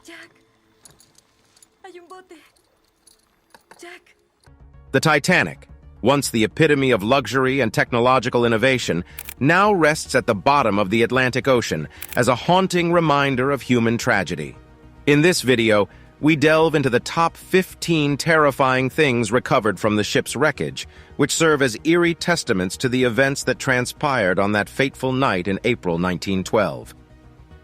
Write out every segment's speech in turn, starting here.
Jack, hay un bote. Jack. The Titanic, once the epitome of luxury and technological innovation, now rests at the bottom of the Atlantic Ocean as a haunting reminder of human tragedy. In this video, we delve into the top 15 terrifying things recovered from the ship's wreckage, which serve as eerie testaments to the events that transpired on that fateful night in April 1912.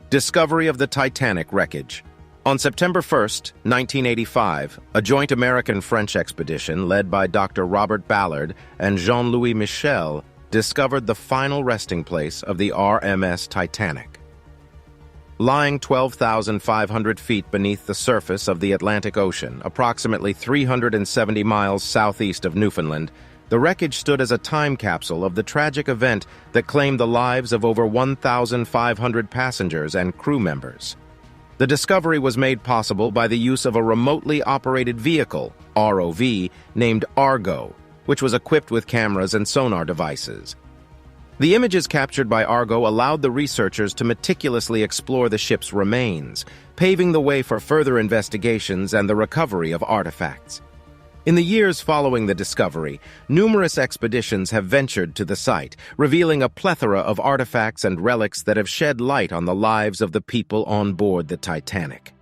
Discovery of the Titanic wreckage. On September 1, 1985, a joint American-French expedition led by Dr. Robert Ballard and Jean-Louis Michel discovered the final resting place of the RMS Titanic. Lying 12,500 feet beneath the surface of the Atlantic Ocean, approximately 370 miles southeast of Newfoundland, the wreckage stood as a time capsule of the tragic event that claimed the lives of over 1,500 passengers and crew members. The discovery was made possible by the use of a remotely operated vehicle, ROV, named Argo, which was equipped with cameras and sonar devices. The images captured by Argo allowed the researchers to meticulously explore the ship's remains, paving the way for further investigations and the recovery of artifacts. In the years following the discovery, numerous expeditions have ventured to the site, revealing a plethora of artifacts and relics that have shed light on the lives of the people on board the Titanic.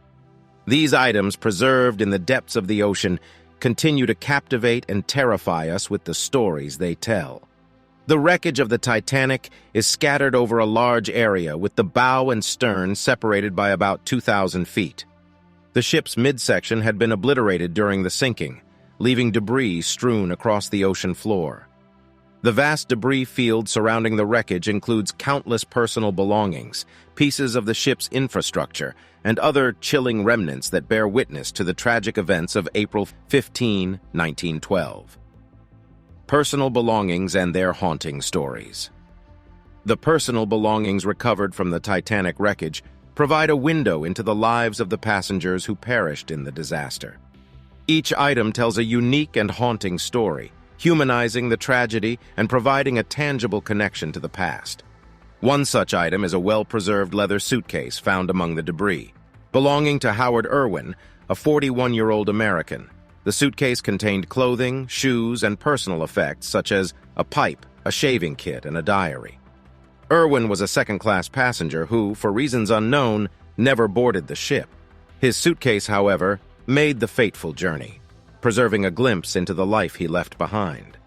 These items, preserved in the depths of the ocean, continue to captivate and terrify us with the stories they tell. The wreckage of the Titanic is scattered over a large area, with the bow and stern separated by about 2,000 feet. The ship's midsection had been obliterated during the sinking, leaving debris strewn across the ocean floor. The vast debris field surrounding the wreckage includes countless personal belongings, pieces of the ship's infrastructure, and other chilling remnants that bear witness to the tragic events of April 15, 1912. Personal belongings and their haunting stories. The personal belongings recovered from the Titanic wreckage provide a window into the lives of the passengers who perished in the disaster. Each item tells a unique and haunting story, humanizing the tragedy and providing a tangible connection to the past. One such item is a well-preserved leather suitcase found among the debris. Belonging to Howard Irwin, a 41-year-old American, the suitcase contained clothing, shoes, and personal effects such as a pipe, a shaving kit, and a diary. Irwin was a second-class passenger who, for reasons unknown, never boarded the ship. His suitcase, however, made the fateful journey, preserving a glimpse into the life he left behind.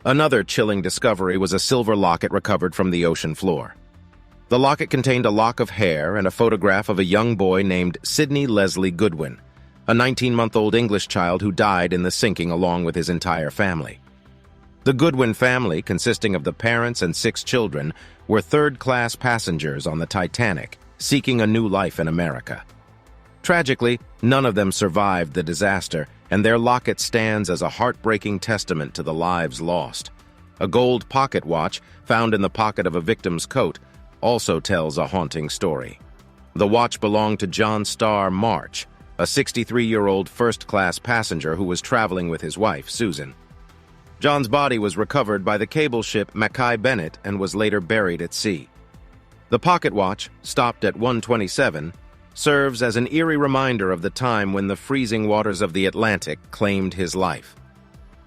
Another chilling discovery was a silver locket recovered from the ocean floor. The locket contained a lock of hair and a photograph of a young boy named Sidney Leslie Goodwin, a 19-month-old English child who died in the sinking along with his entire family. The Goodwin family, consisting of the parents and 6 children, were third-class passengers on the Titanic, seeking a new life in America. Tragically, none of them survived the disaster, and their locket stands as a heartbreaking testament to the lives lost. A gold pocket watch, found in the pocket of a victim's coat, also tells a haunting story. The watch belonged to John Starr March, a 63-year-old first-class passenger who was traveling with his wife, Susan. John's body was recovered by the cable ship Mackay Bennett and was later buried at sea. The pocket watch, stopped at 1:27, serves as an eerie reminder of the time when the freezing waters of the Atlantic claimed his life.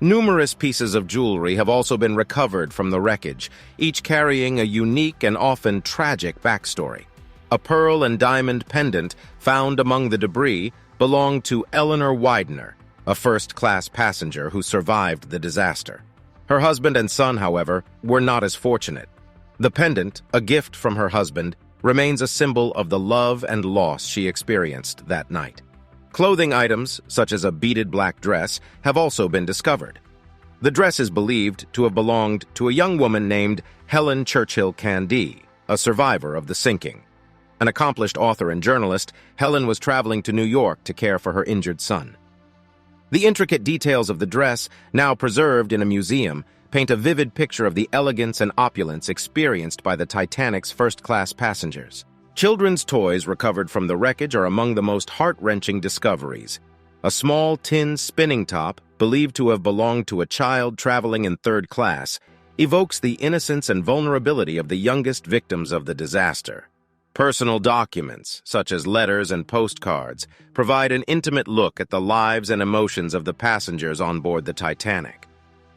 Numerous pieces of jewelry have also been recovered from the wreckage, each carrying a unique and often tragic backstory. A pearl and diamond pendant found among the debris belonged to Eleanor Widener, a first-class passenger who survived the disaster. Her husband and son, however, were not as fortunate. The pendant, a gift from her husband, remains a symbol of the love and loss she experienced that night. Clothing items, such as a beaded black dress, have also been discovered. The dress is believed to have belonged to a young woman named Helen Churchill Candy, a survivor of the sinking. An accomplished author and journalist, Helen was traveling to New York to care for her injured son. The intricate details of the dress, now preserved in a museum, paint a vivid picture of the elegance and opulence experienced by the Titanic's first-class passengers. Children's toys recovered from the wreckage are among the most heart-wrenching discoveries. A small tin spinning top, believed to have belonged to a child traveling in third class, evokes the innocence and vulnerability of the youngest victims of the disaster. Personal documents, such as letters and postcards, provide an intimate look at the lives and emotions of the passengers on board the Titanic.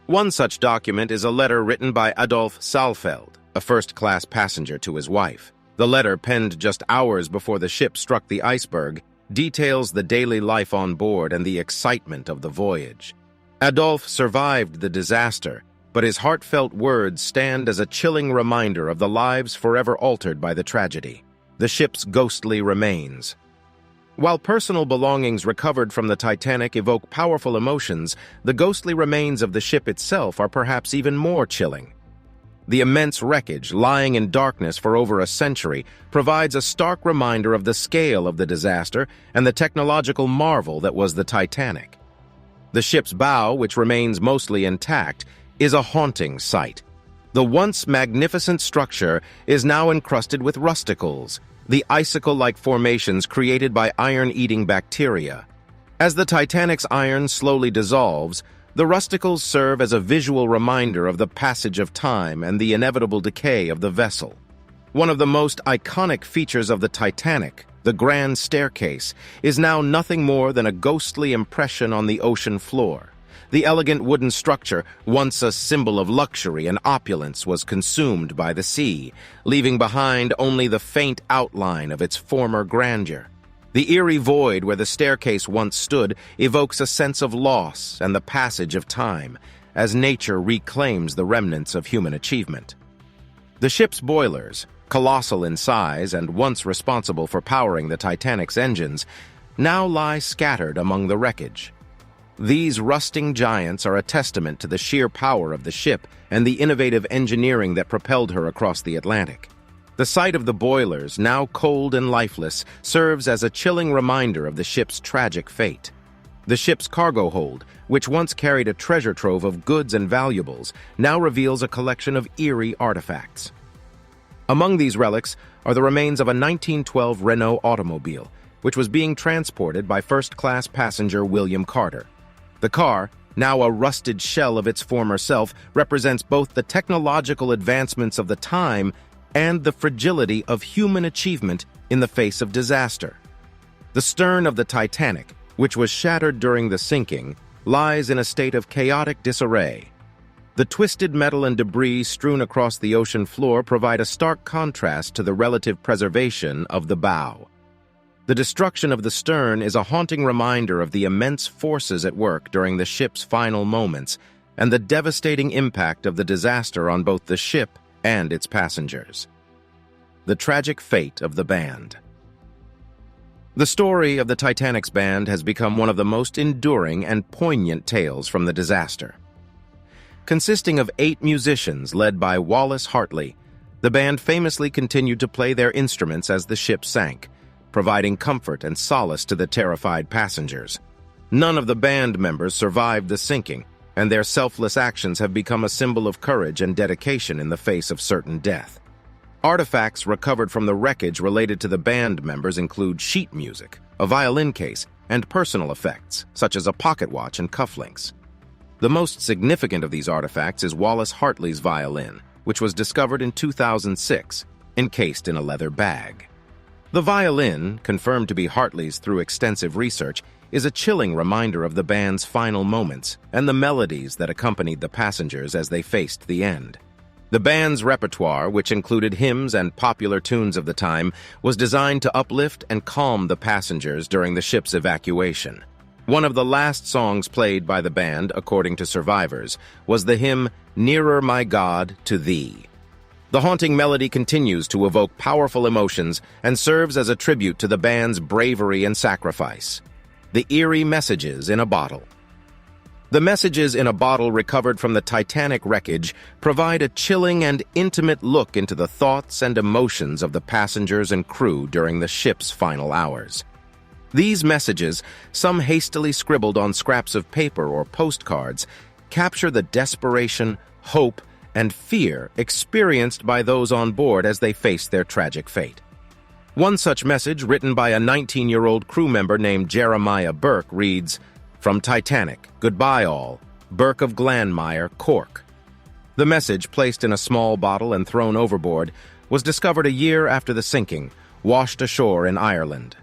One such document is a letter written by Adolf Saalfeld, a first-class passenger, to his wife. The letter, penned just hours before the ship struck the iceberg, details the daily life on board and the excitement of the voyage. Adolf survived the disaster, but his heartfelt words stand as a chilling reminder of the lives forever altered by the tragedy. The ship's ghostly remains. While personal belongings recovered from the Titanic evoke powerful emotions, the ghostly remains of the ship itself are perhaps even more chilling. The immense wreckage, lying in darkness for over a century, provides a stark reminder of the scale of the disaster and the technological marvel that was the Titanic. The ship's bow, which remains mostly intact, is a haunting sight. The once magnificent structure is now encrusted with rusticles, the icicle-like formations created by iron-eating bacteria. As the Titanic's iron slowly dissolves, the rusticles serve as a visual reminder of the passage of time and the inevitable decay of the vessel. One of the most iconic features of the Titanic, the grand staircase, is now nothing more than a ghostly impression on the ocean floor. The elegant wooden structure, once a symbol of luxury and opulence, was consumed by the sea, leaving behind only the faint outline of its former grandeur. The eerie void where the staircase once stood evokes a sense of loss and the passage of time, as nature reclaims the remnants of human achievement. The ship's boilers, colossal in size and once responsible for powering the Titanic's engines, now lie scattered among the wreckage. These rusting giants are a testament to the sheer power of the ship and the innovative engineering that propelled her across the Atlantic. The sight of the boilers, now cold and lifeless, serves as a chilling reminder of the ship's tragic fate. The ship's cargo hold, which once carried a treasure trove of goods and valuables, now reveals a collection of eerie artifacts. Among these relics are the remains of a 1912 Renault automobile, which was being transported by first-class passenger William Carter. The car, now a rusted shell of its former self, represents both the technological advancements of the time and the fragility of human achievement in the face of disaster. The stern of the Titanic, which was shattered during the sinking, lies in a state of chaotic disarray. The twisted metal and debris strewn across the ocean floor provide a stark contrast to the relative preservation of the bow. The destruction of the stern is a haunting reminder of the immense forces at work during the ship's final moments and the devastating impact of the disaster on both the ship and its passengers. The tragic fate of the band. The story of the Titanic's band has become one of the most enduring and poignant tales from the disaster. Consisting of 8 musicians led by Wallace Hartley, the band famously continued to play their instruments as the ship sank, providing comfort and solace to the terrified passengers. None of the band members survived the sinking, and their selfless actions have become a symbol of courage and dedication in the face of certain death. Artifacts recovered from the wreckage related to the band members include sheet music, a violin case, and personal effects, such as a pocket watch and cufflinks. The most significant of these artifacts is Wallace Hartley's violin, which was discovered in 2006, encased in a leather bag. The violin, confirmed to be Hartley's through extensive research, is a chilling reminder of the band's final moments and the melodies that accompanied the passengers as they faced the end. The band's repertoire, which included hymns and popular tunes of the time, was designed to uplift and calm the passengers during the ship's evacuation. One of the last songs played by the band, according to survivors, was the hymn "Nearer, My God, to Thee." The haunting melody continues to evoke powerful emotions and serves as a tribute to the band's bravery and sacrifice. The eerie messages in a bottle. The messages in a bottle recovered from the Titanic wreckage provide a chilling and intimate look into the thoughts and emotions of the passengers and crew during the ship's final hours. These messages, some hastily scribbled on scraps of paper or postcards, capture the desperation, hope, and fear experienced by those on board as they faced their tragic fate. One such message, written by a 19-year-old crew member named Jeremiah Burke, reads, "From Titanic, goodbye all, Burke of Glanmire, Cork." The message, placed in a small bottle and thrown overboard, was discovered a year after the sinking, washed ashore in Ireland.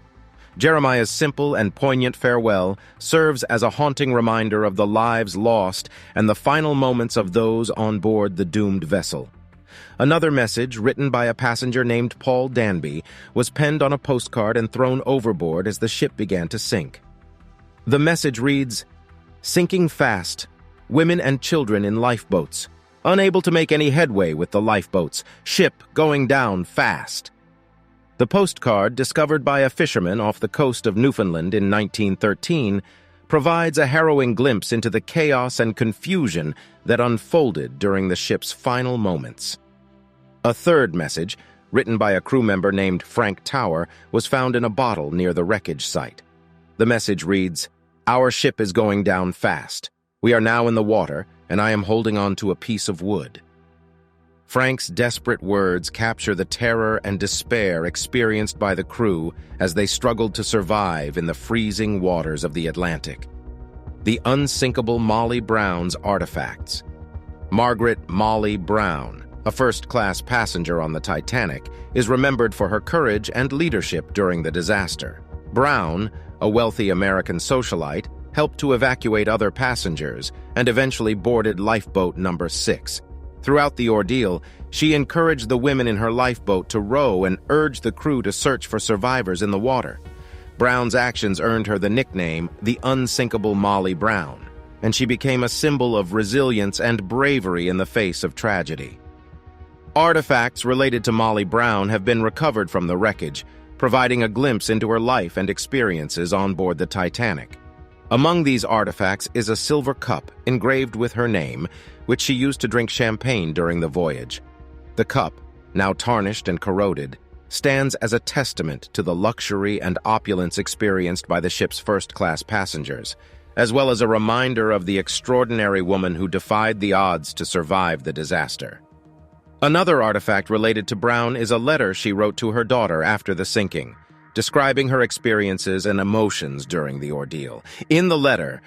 Jeremiah's simple and poignant farewell serves as a haunting reminder of the lives lost and the final moments of those on board the doomed vessel. Another message, written by a passenger named Paul Danby, was penned on a postcard and thrown overboard as the ship began to sink. The message reads, "Sinking fast. Women and children in lifeboats. Unable to make any headway with the lifeboats. Ship going down fast." The postcard, discovered by a fisherman off the coast of Newfoundland in 1913, provides a harrowing glimpse into the chaos and confusion that unfolded during the ship's final moments. A third message, written by a crew member named Frank Tower, was found in a bottle near the wreckage site. The message reads, "Our ship is going down fast. We are now in the water, and I am holding on to a piece of wood." Frank's desperate words capture the terror and despair experienced by the crew as they struggled to survive in the freezing waters of the Atlantic. The unsinkable Molly Brown's artifacts. Margaret Molly Brown, a first-class passenger on the Titanic, is remembered for her courage and leadership during the disaster. Brown, a wealthy American socialite, helped to evacuate other passengers and eventually boarded lifeboat number 6. Throughout the ordeal, she encouraged the women in her lifeboat to row and urged the crew to search for survivors in the water. Brown's actions earned her the nickname the Unsinkable Molly Brown, and she became a symbol of resilience and bravery in the face of tragedy. Artifacts related to Molly Brown have been recovered from the wreckage, providing a glimpse into her life and experiences on board the Titanic. Among these artifacts is a silver cup engraved with her name, which she used to drink champagne during the voyage. The cup, now tarnished and corroded, stands as a testament to the luxury and opulence experienced by the ship's first-class passengers, as well as a reminder of the extraordinary woman who defied the odds to survive the disaster. Another artifact related to Brown is a letter she wrote to her daughter after the sinking, describing her experiences and emotions during the ordeal. In the letter,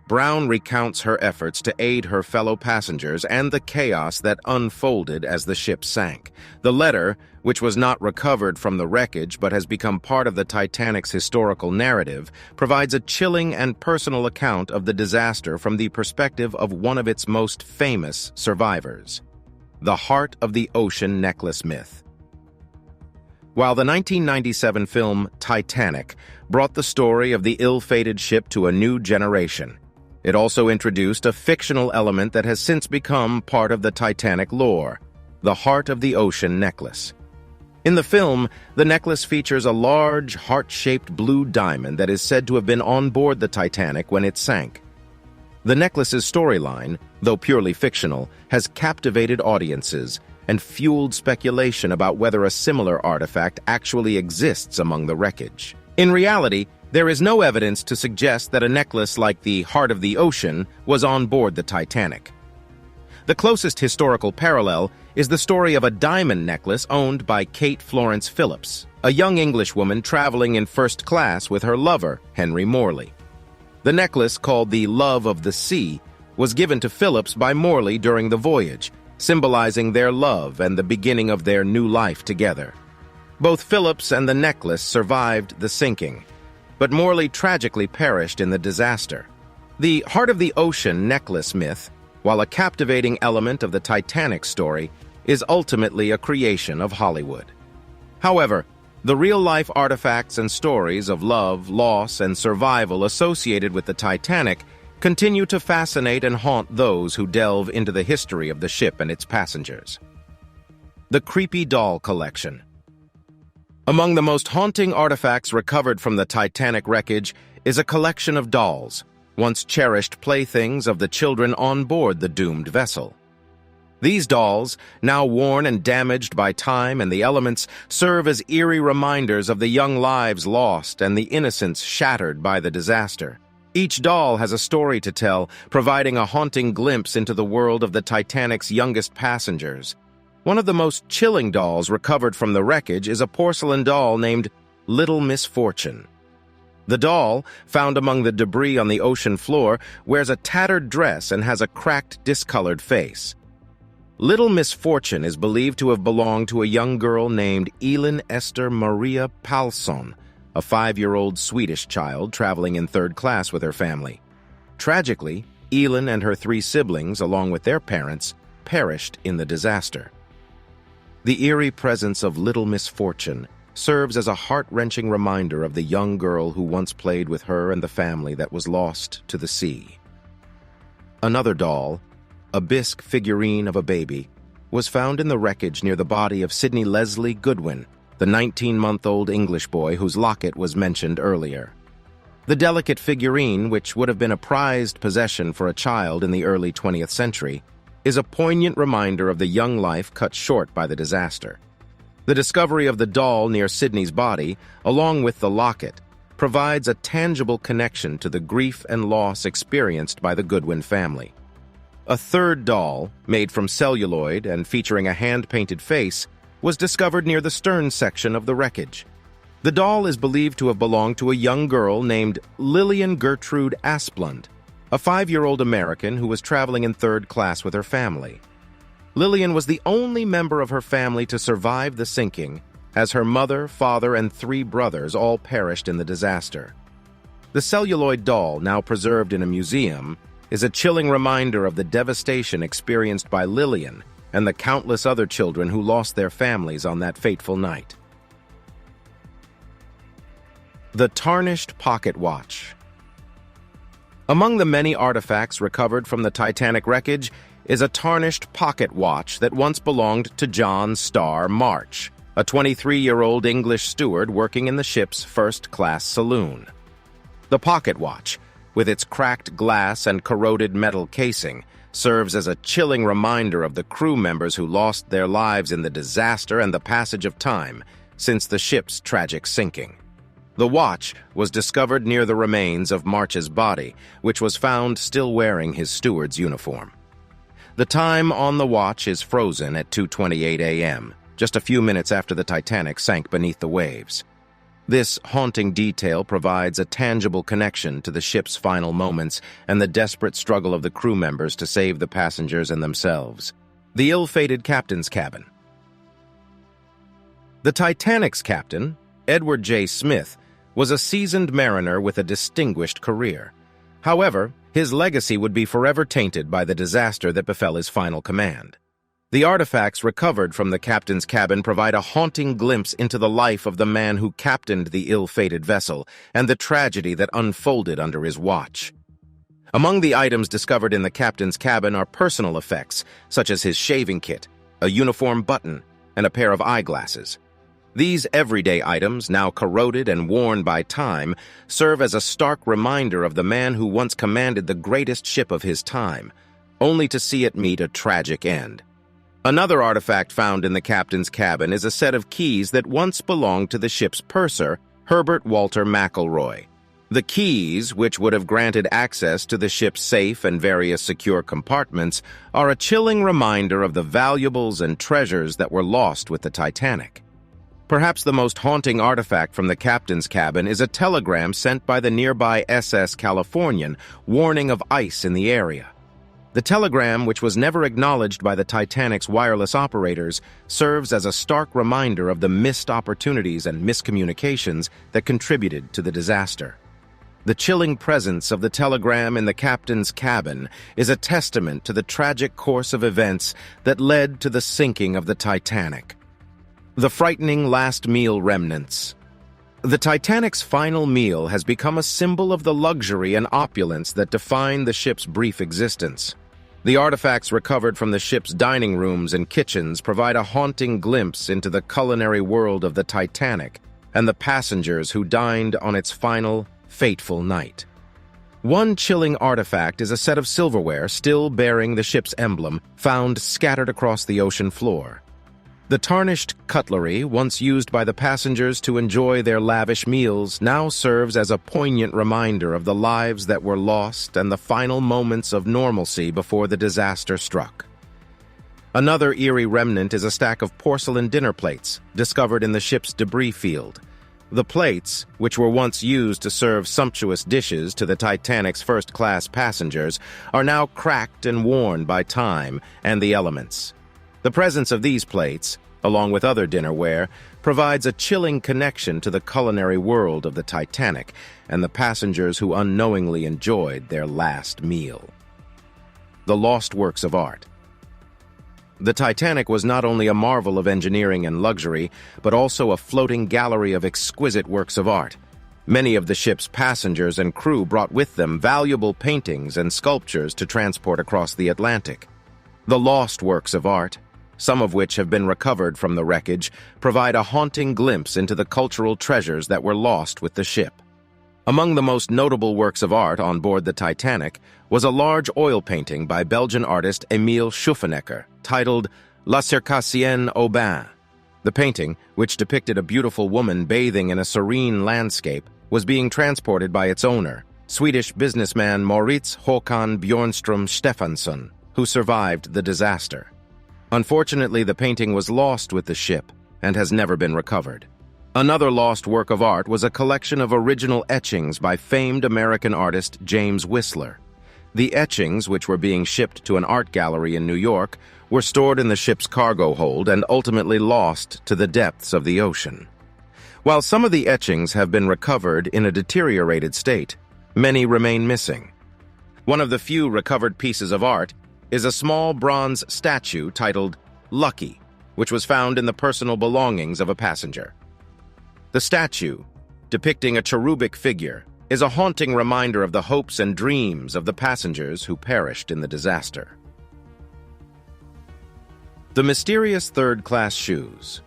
Brown recounts her efforts to aid her fellow passengers and the chaos that unfolded as the ship sank. The letter, which was not recovered from the wreckage but has become part of the Titanic's historical narrative, provides a chilling and personal account of the disaster from the perspective of one of its most famous survivors. The Heart of the Ocean necklace myth. While the 1997 film Titanic brought the story of the ill-fated ship to a new generation, it also introduced a fictional element that has since become part of the Titanic lore, the Heart of the Ocean necklace. In the film, the necklace features a large, heart-shaped blue diamond that is said to have been on board the Titanic when it sank. The necklace's storyline, though purely fictional, has captivated audiences and fueled speculation about whether a similar artifact actually exists among the wreckage. In reality, there is no evidence to suggest that a necklace like the Heart of the Ocean was on board the Titanic. The closest historical parallel is the story of a diamond necklace owned by Kate Florence Phillips, a young Englishwoman traveling in first class with her lover, Henry Morley. The necklace, called the Love of the Sea, was given to Phillips by Morley during the voyage, symbolizing their love and the beginning of their new life together. Both Phillips and the necklace survived the sinking, but Morley tragically perished in the disaster. The Heart of the Ocean necklace myth, while a captivating element of the Titanic story, is ultimately a creation of Hollywood. However, the real-life artifacts and stories of love, loss, and survival associated with the Titanic continue to fascinate and haunt those who delve into the history of the ship and its passengers. The Creepy Doll Collection. Among the most haunting artifacts recovered from the Titanic wreckage is a collection of dolls, once cherished playthings of the children on board the doomed vessel. These dolls, now worn and damaged by time and the elements, serve as eerie reminders of the young lives lost and the innocence shattered by the disaster. Each doll has a story to tell, providing a haunting glimpse into the world of the Titanic's youngest passengers. One of the most chilling dolls recovered from the wreckage is a porcelain doll named Little Misfortune. The doll, found among the debris on the ocean floor, wears a tattered dress and has a cracked, discolored face. Little Misfortune is believed to have belonged to a young girl named Elin Esther Maria Palsson, a 5-year-old Swedish child traveling in 3rd class with her family. Tragically, Elin and her 3 siblings, along with their parents, perished in the disaster. The eerie presence of Little Misfortune serves as a heart-wrenching reminder of the young girl who once played with her and the family that was lost to the sea. Another doll, a bisque figurine of a baby, was found in the wreckage near the body of Sidney Leslie Goodwin, the 19-month-old English boy whose locket was mentioned earlier. The delicate figurine, which would have been a prized possession for a child in the early 20th century, is a poignant reminder of the young life cut short by the disaster. The discovery of the doll near Sidney's body, along with the locket, provides a tangible connection to the grief and loss experienced by the Goodwin family. A 3rd doll, made from celluloid and featuring a hand-painted face, was discovered near the stern section of the wreckage. The doll is believed to have belonged to a young girl named Lillian Gertrude Asplund, a 5-year-old American who was traveling in 3rd class with her family. Lillian was the only member of her family to survive the sinking, as her mother, father, and 3 brothers all perished in the disaster. The celluloid doll, now preserved in a museum, is a chilling reminder of the devastation experienced by Lillian and the countless other children who lost their families on that fateful night. The Tarnished Pocket Watch. Among the many artifacts recovered from the Titanic wreckage is a tarnished pocket watch that once belonged to John Starr March, a 23-year-old English steward working in the ship's first-class saloon. The pocket watch, with its cracked glass and corroded metal casing, serves as a chilling reminder of the crew members who lost their lives in the disaster and the passage of time since the ship's tragic sinking. The watch was discovered near the remains of March's body, which was found still wearing his steward's uniform. The time on the watch is frozen at 2:28 a.m., just a few minutes after the Titanic sank beneath the waves. This haunting detail provides a tangible connection to the ship's final moments and the desperate struggle of the crew members to save the passengers and themselves. The ill-fated captain's cabin. The Titanic's captain, Edward J. Smith, was a seasoned mariner with a distinguished career. However, his legacy would be forever tainted by the disaster that befell his final command. The artifacts recovered from the captain's cabin provide a haunting glimpse into the life of the man who captained the ill-fated vessel and the tragedy that unfolded under his watch. Among the items discovered in the captain's cabin are personal effects, such as his shaving kit, a uniform button, and a pair of eyeglasses. These everyday items, now corroded and worn by time, serve as a stark reminder of the man who once commanded the greatest ship of his time, only to see it meet a tragic end. Another artifact found in the captain's cabin is a set of keys that once belonged to the ship's purser, Herbert Walter McElroy. The keys, which would have granted access to the ship's safe and various secure compartments, are a chilling reminder of the valuables and treasures that were lost with the Titanic. Perhaps the most haunting artifact from the captain's cabin is a telegram sent by the nearby SS Californian warning of ice in the area. The telegram, which was never acknowledged by the Titanic's wireless operators, serves as a stark reminder of the missed opportunities and miscommunications that contributed to the disaster. The chilling presence of the telegram in the captain's cabin is a testament to the tragic course of events that led to the sinking of the Titanic. The frightening last meal remnants. The Titanic's final meal has become a symbol of the luxury and opulence that define the ship's brief existence. The artifacts recovered from the ship's dining rooms and kitchens provide a haunting glimpse into the culinary world of the Titanic and the passengers who dined on its final, fateful night. One chilling artifact is a set of silverware still bearing the ship's emblem, found scattered across the ocean floor. The tarnished cutlery, once used by the passengers to enjoy their lavish meals, now serves as a poignant reminder of the lives that were lost and the final moments of normalcy before the disaster struck. Another eerie remnant is a stack of porcelain dinner plates, discovered in the ship's debris field. The plates, which were once used to serve sumptuous dishes to the Titanic's first-class passengers, are now cracked and worn by time and the elements. The presence of these plates, along with other dinnerware, provides a chilling connection to the culinary world of the Titanic and the passengers who unknowingly enjoyed their last meal. The lost works of art. The Titanic was not only a marvel of engineering and luxury, but also a floating gallery of exquisite works of art. Many of the ship's passengers and crew brought with them valuable paintings and sculptures to transport across the Atlantic. The lost works of art, some of which have been recovered from the wreckage, provide a haunting glimpse into the cultural treasures that were lost with the ship. Among the most notable works of art on board the Titanic was a large oil painting by Belgian artist Emile Schuffenecker, titled La Circassienne au Bain. The painting, which depicted a beautiful woman bathing in a serene landscape, was being transported by its owner, Swedish businessman Moritz Håkan Björnström Stefansson, who survived the disaster. Unfortunately, the painting was lost with the ship and has never been recovered. Another lost work of art was a collection of original etchings by famed American artist James Whistler. The etchings, which were being shipped to an art gallery in New York, were stored in the ship's cargo hold and ultimately lost to the depths of the ocean. While some of the etchings have been recovered in a deteriorated state, many remain missing. One of the few recovered pieces of art is a small bronze statue titled Lucky, which was found in the personal belongings of a passenger. The statue, depicting a cherubic figure, is a haunting reminder of the hopes and dreams of the passengers who perished in the disaster. The mysterious third-class shoes.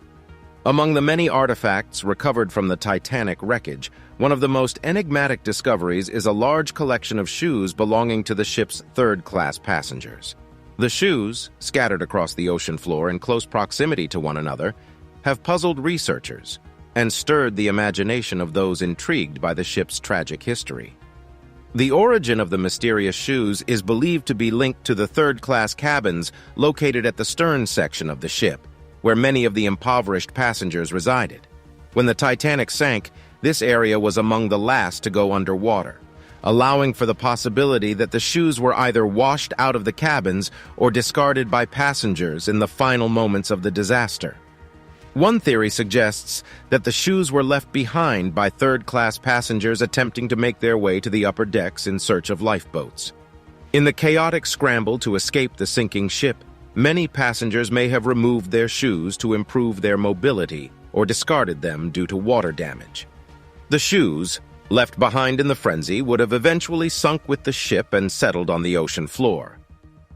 Among the many artifacts recovered from the Titanic wreckage, one of the most enigmatic discoveries is a large collection of shoes belonging to the ship's third-class passengers. The shoes, scattered across the ocean floor in close proximity to one another, have puzzled researchers and stirred the imagination of those intrigued by the ship's tragic history. The origin of the mysterious shoes is believed to be linked to the third-class cabins located at the stern section of the ship, where many of the impoverished passengers resided. When the Titanic sank, this area was among the last to go underwater, allowing for the possibility that the shoes were either washed out of the cabins or discarded by passengers in the final moments of the disaster. One theory suggests that the shoes were left behind by third-class passengers attempting to make their way to the upper decks in search of lifeboats. In the chaotic scramble to escape the sinking ship, many passengers may have removed their shoes to improve their mobility or discarded them due to water damage. The shoes, left behind in the frenzy, would have eventually sunk with the ship and settled on the ocean floor.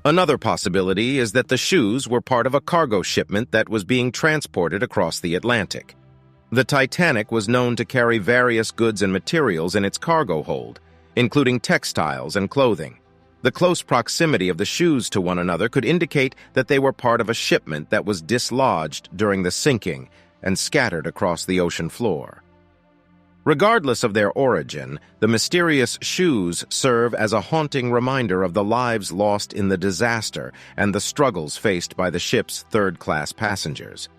Another possibility is that the shoes were part of a cargo shipment that was being transported across the Atlantic. The Titanic was known to carry various goods and materials in its cargo hold, including textiles and clothing. The close proximity of the shoes to one another could indicate that they were part of a shipment that was dislodged during the sinking and scattered across the ocean floor. Regardless of their origin, the mysterious shoes serve as a haunting reminder of the lives lost in the disaster and the struggles faced by the ship's third-class passengers.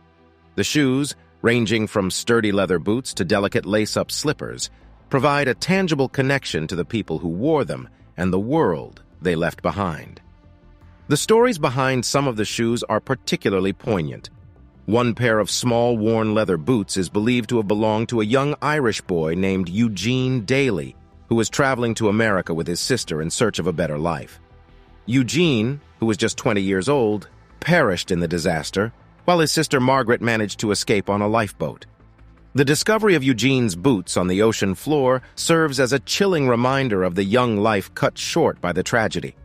The shoes, ranging from sturdy leather boots to delicate lace-up slippers, provide a tangible connection to the people who wore them and the world they left behind. The stories behind some of the shoes are particularly poignant. One pair of small, worn leather boots is believed to have belonged to a young Irish boy named Eugene Daly, who was traveling to America with his sister in search of a better life. Eugene, who was just 20 years old, perished in the disaster, while his sister Margaret managed to escape on a lifeboat. The discovery of Eugene's boots on the ocean floor serves as a chilling reminder of the young life cut short by the tragedy.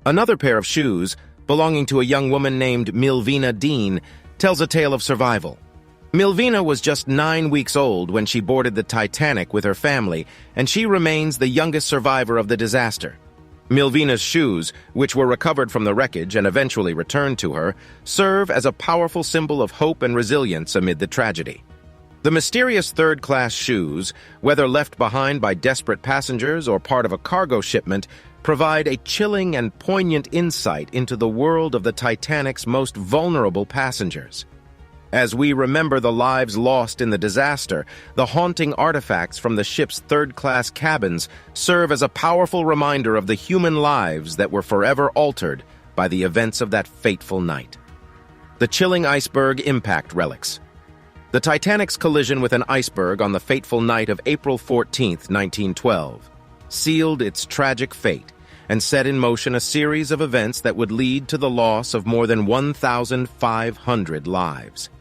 Another pair of shoes, belonging to a young woman named Milvina Dean, tells a tale of survival. Milvina was just 9 weeks old when she boarded the Titanic with her family, and she remains the youngest survivor of the disaster. Milvina's shoes, which were recovered from the wreckage and eventually returned to her, serve as a powerful symbol of hope and resilience amid the tragedy. The mysterious third-class shoes, whether left behind by desperate passengers or part of a cargo shipment, provide a chilling and poignant insight into the world of the Titanic's most vulnerable passengers. As we remember the lives lost in the disaster, the haunting artifacts from the ship's third-class cabins serve as a powerful reminder of the human lives that were forever altered by the events of that fateful night. The chilling iceberg impact relics. The Titanic's collision with an iceberg on the fateful night of April 14, 1912, sealed its tragic fate and set in motion a series of events that would lead to the loss of more than 1,500 lives.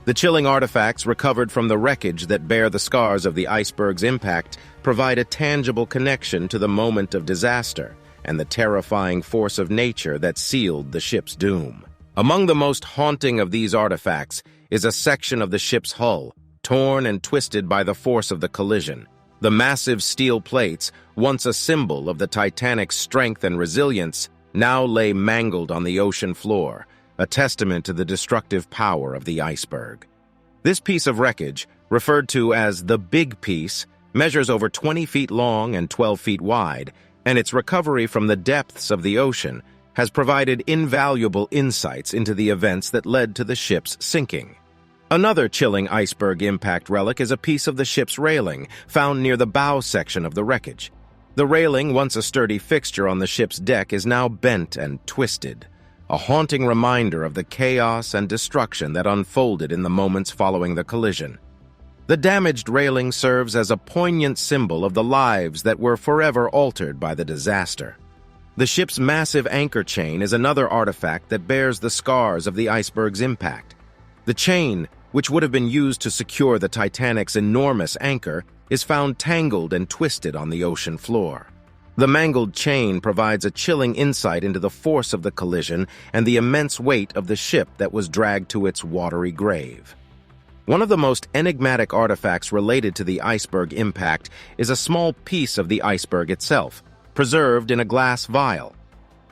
The chilling artifacts recovered from the wreckage that bear the scars of the iceberg's impact provide a tangible connection to the moment of disaster and the terrifying force of nature that sealed the ship's doom. Among the most haunting of these artifacts is a section of the ship's hull, torn and twisted by the force of the collision. The massive steel plates, once a symbol of the Titanic's strength and resilience, now lay mangled on the ocean floor, a testament to the destructive power of the iceberg. This piece of wreckage, referred to as the Big Piece, measures over 20 feet long and 12 feet wide, and its recovery from the depths of the ocean has provided invaluable insights into the events that led to the ship's sinking. Another chilling iceberg impact relic is a piece of the ship's railing, found near the bow section of the wreckage. The railing, once a sturdy fixture on the ship's deck, is now bent and twisted, a haunting reminder of the chaos and destruction that unfolded in the moments following the collision. The damaged railing serves as a poignant symbol of the lives that were forever altered by the disaster. The ship's massive anchor chain is another artifact that bears the scars of the iceberg's impact. The chain, which would have been used to secure the Titanic's enormous anchor, is found tangled and twisted on the ocean floor. The mangled chain provides a chilling insight into the force of the collision and the immense weight of the ship that was dragged to its watery grave. One of the most enigmatic artifacts related to the iceberg impact is a small piece of the iceberg itself, preserved in a glass vial.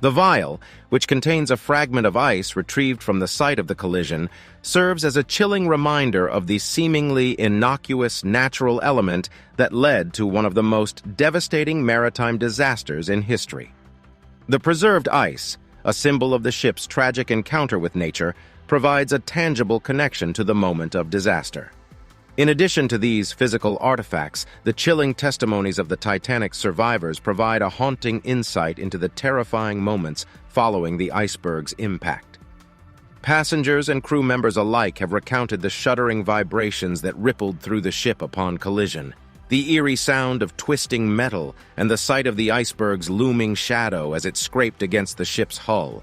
The vial, which contains a fragment of ice retrieved from the site of the collision, serves as a chilling reminder of the seemingly innocuous natural element that led to one of the most devastating maritime disasters in history. The preserved ice, a symbol of the ship's tragic encounter with nature, provides a tangible connection to the moment of disaster. In addition to these physical artifacts, the chilling testimonies of the Titanic's survivors provide a haunting insight into the terrifying moments following the iceberg's impact. Passengers and crew members alike have recounted the shuddering vibrations that rippled through the ship upon collision, the eerie sound of twisting metal, and the sight of the iceberg's looming shadow as it scraped against the ship's hull.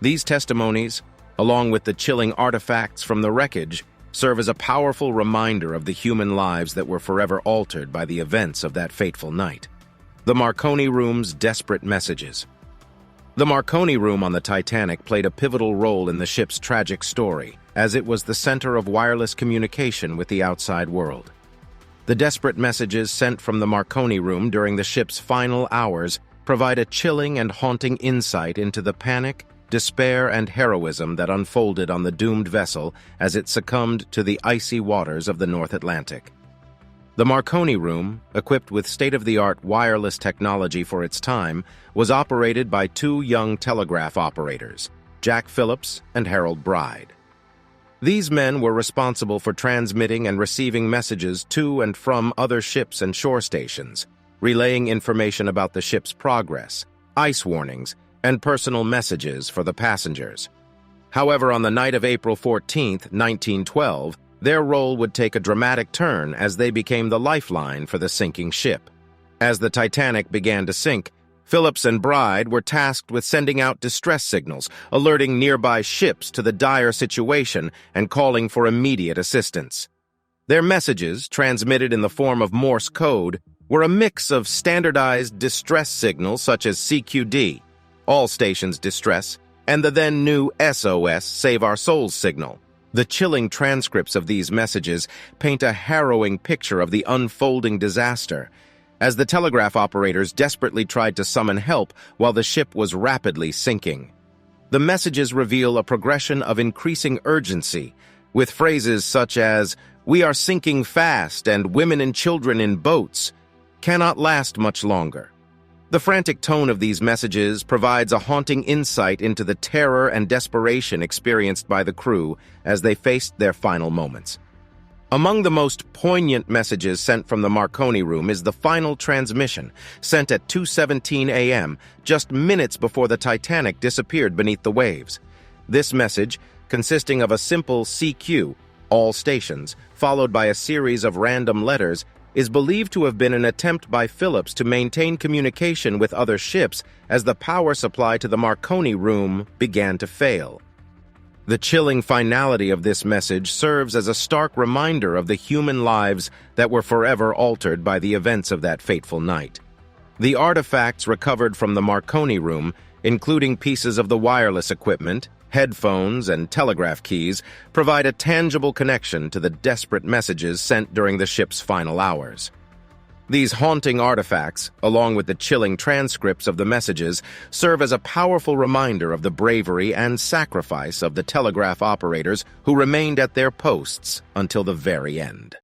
These testimonies, along with the chilling artifacts from the wreckage, serve as a powerful reminder of the human lives that were forever altered by the events of that fateful night. The Marconi Room's desperate messages. The Marconi Room on the Titanic played a pivotal role in the ship's tragic story, as it was the center of wireless communication with the outside world. The desperate messages sent from the Marconi Room during the ship's final hours provide a chilling and haunting insight into the panic, despair, and heroism that unfolded on the doomed vessel as it succumbed to the icy waters of the North Atlantic. The Marconi Room, equipped with state-of-the-art wireless technology for its time, was operated by two young telegraph operators, Jack Phillips and Harold Bride. These men were responsible for transmitting and receiving messages to and from other ships and shore stations, relaying information about the ship's progress, ice warnings, and personal messages for the passengers. However, on the night of April 14, 1912, their role would take a dramatic turn as they became the lifeline for the sinking ship. As the Titanic began to sink, Phillips and Bride were tasked with sending out distress signals, alerting nearby ships to the dire situation and calling for immediate assistance. Their messages, transmitted in the form of Morse code, were a mix of standardized distress signals such as CQD, all stations distress, and the then new SOS, Save Our Souls signal. The chilling transcripts of these messages paint a harrowing picture of the unfolding disaster, as the telegraph operators desperately tried to summon help while the ship was rapidly sinking. The messages reveal a progression of increasing urgency, with phrases such as, "We are sinking fast," and "Women and children in boats," cannot last much longer. The frantic tone of these messages provides a haunting insight into the terror and desperation experienced by the crew as they faced their final moments. Among the most poignant messages sent from the Marconi Room is the final transmission, sent at 2:17 a.m., just minutes before the Titanic disappeared beneath the waves. This message, consisting of a simple CQ, all stations, followed by a series of random letters, is believed to have been an attempt by Phillips to maintain communication with other ships as the power supply to the Marconi room began to fail. The chilling finality of this message serves as a stark reminder of the human lives that were forever altered by the events of that fateful night. The artifacts recovered from the Marconi room, including pieces of the wireless equipment, headphones, and telegraph keys, provide a tangible connection to the desperate messages sent during the ship's final hours. These haunting artifacts, along with the chilling transcripts of the messages, serve as a powerful reminder of the bravery and sacrifice of the telegraph operators who remained at their posts until the very end.